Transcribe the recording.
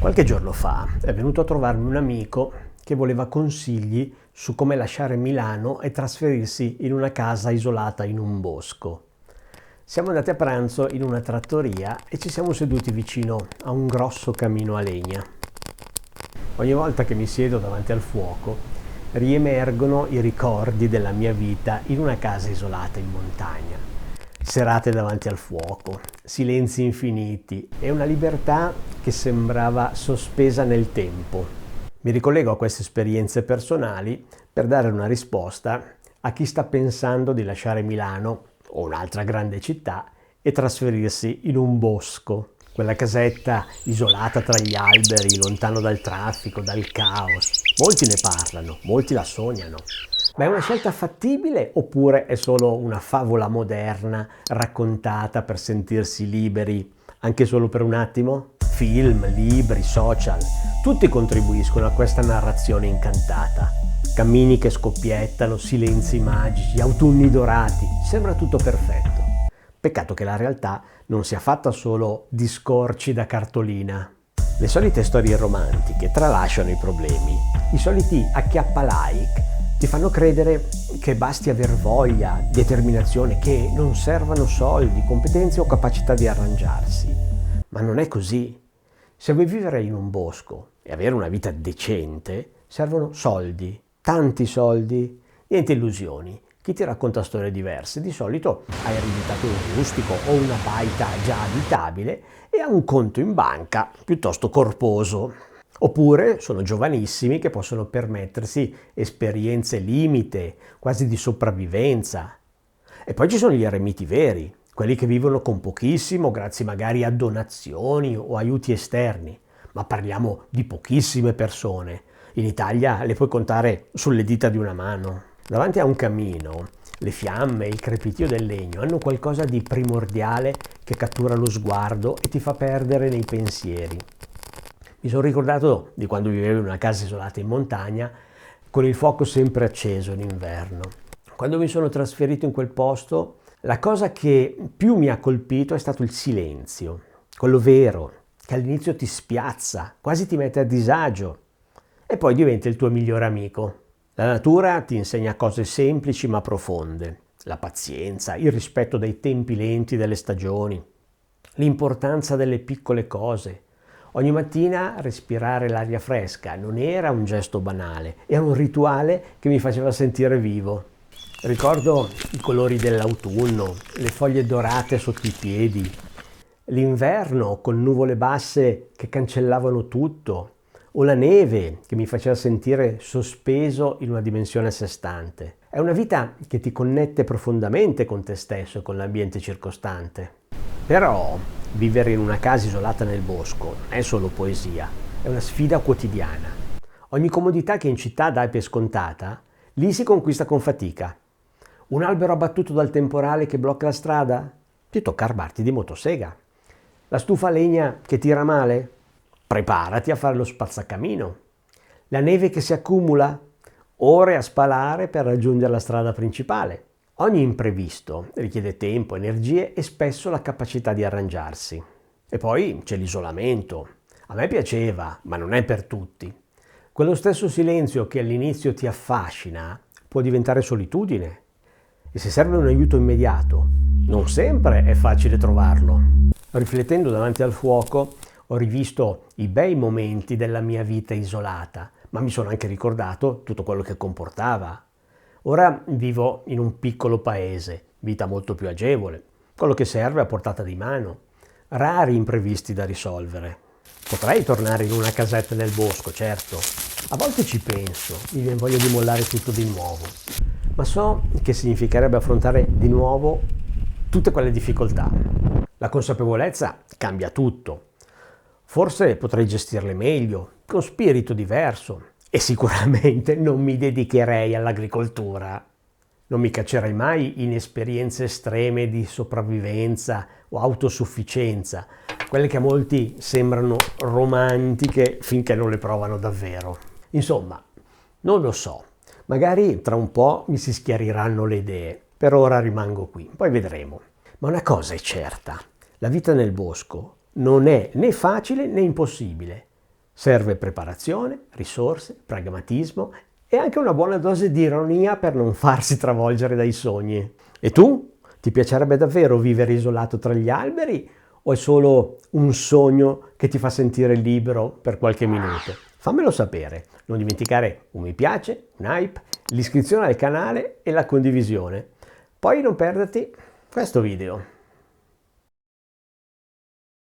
Qualche giorno fa è venuto a trovarmi un amico che voleva consigli su come lasciare Milano e trasferirsi in una casa isolata in un bosco. Siamo andati a pranzo in una trattoria e ci siamo seduti vicino a un grosso camino a legna. Ogni volta che mi siedo davanti al fuoco riemergono i ricordi della mia vita in una casa isolata in montagna. Serate davanti al fuoco, silenzi infiniti e una libertà che sembrava sospesa nel tempo. Mi ricollego a queste esperienze personali per dare una risposta a chi sta pensando di lasciare Milano o un'altra grande città e trasferirsi in un bosco, quella casetta isolata tra gli alberi, lontano dal traffico, dal caos. Molti ne parlano, molti la sognano. Ma è una scelta fattibile oppure è solo una favola moderna raccontata per sentirsi liberi anche solo per un attimo? Film, libri, social, tutti contribuiscono a questa narrazione incantata. Cammini che scoppiettano, silenzi magici, autunni dorati, sembra tutto perfetto. Peccato che la realtà non sia fatta solo di scorci da cartolina. Le solite storie romantiche tralasciano i problemi, i soliti acchiappa-like ti fanno credere che basti aver voglia, determinazione, che non servano soldi, competenze o capacità di arrangiarsi. Ma non è così. Se vuoi vivere in un bosco e avere una vita decente, servono soldi, tanti soldi, niente illusioni. Chi ti racconta storie diverse di solito ha ereditato un rustico o una baita già abitabile e ha un conto in banca piuttosto corposo. Oppure sono giovanissimi che possono permettersi esperienze limite, quasi di sopravvivenza. E poi ci sono gli eremiti veri, quelli che vivono con pochissimo grazie magari a donazioni o aiuti esterni. Ma parliamo di pochissime persone. In Italia le puoi contare sulle dita di una mano. Davanti a un camino, le fiamme e il crepitio del legno hanno qualcosa di primordiale che cattura lo sguardo e ti fa perdere nei pensieri. Mi sono ricordato di quando vivevo in una casa isolata in montagna, con il fuoco sempre acceso in inverno. Quando mi sono trasferito in quel posto, la cosa che più mi ha colpito è stato il silenzio, quello vero, che all'inizio ti spiazza, quasi ti mette a disagio, e poi diventa il tuo migliore amico. La natura ti insegna cose semplici ma profonde, la pazienza, il rispetto dei tempi lenti delle stagioni, l'importanza delle piccole cose. Ogni mattina respirare l'aria fresca non era un gesto banale, era un rituale che mi faceva sentire vivo. Ricordo i colori dell'autunno, le foglie dorate sotto i piedi, l'inverno con nuvole basse che cancellavano tutto, o la neve che mi faceva sentire sospeso in una dimensione a sé stante. È una vita che ti connette profondamente con te stesso e con l'ambiente circostante. Però vivere in una casa isolata nel bosco non è solo poesia, è una sfida quotidiana. Ogni comodità che in città dai per scontata, lì si conquista con fatica. Un albero abbattuto dal temporale che blocca la strada? Ti tocca armarti di motosega. La stufa a legna che tira male? Preparati a fare lo spazzacamino. La neve che si accumula? Ore a spalare per raggiungere la strada principale. Ogni imprevisto richiede tempo, energie e spesso la capacità di arrangiarsi. E poi c'è l'isolamento. A me piaceva, ma non è per tutti. Quello stesso silenzio che all'inizio ti affascina può diventare solitudine. E se serve un aiuto immediato, non sempre è facile trovarlo. Riflettendo davanti al fuoco, ho rivisto i bei momenti della mia vita isolata, ma mi sono anche ricordato tutto quello che comportava. Ora vivo in un piccolo paese, vita molto più agevole, quello che serve a portata di mano, rari imprevisti da risolvere. Potrei tornare in una casetta del bosco, certo. A volte ci penso, mi viene voglia di mollare tutto di nuovo, ma so che significherebbe affrontare di nuovo tutte quelle difficoltà. La consapevolezza cambia tutto. Forse potrei gestirle meglio, con spirito diverso, e sicuramente non mi dedicherei all'agricoltura. Non mi caccerei mai in esperienze estreme di sopravvivenza o autosufficienza, quelle che a molti sembrano romantiche finché non le provano davvero. Insomma, non lo so, magari tra un po' mi si schiariranno le idee, per ora rimango qui, poi vedremo. Ma una cosa è certa, la vita nel bosco non è né facile né impossibile, Serve preparazione, risorse, pragmatismo e anche una buona dose di ironia per non farsi travolgere dai sogni. E tu? Ti piacerebbe davvero vivere isolato tra gli alberi o è solo un sogno che ti fa sentire libero per qualche minuto? Fammelo sapere. Non dimenticare un mi piace, un hype, l'iscrizione al canale e la condivisione. Poi non perderti questo video.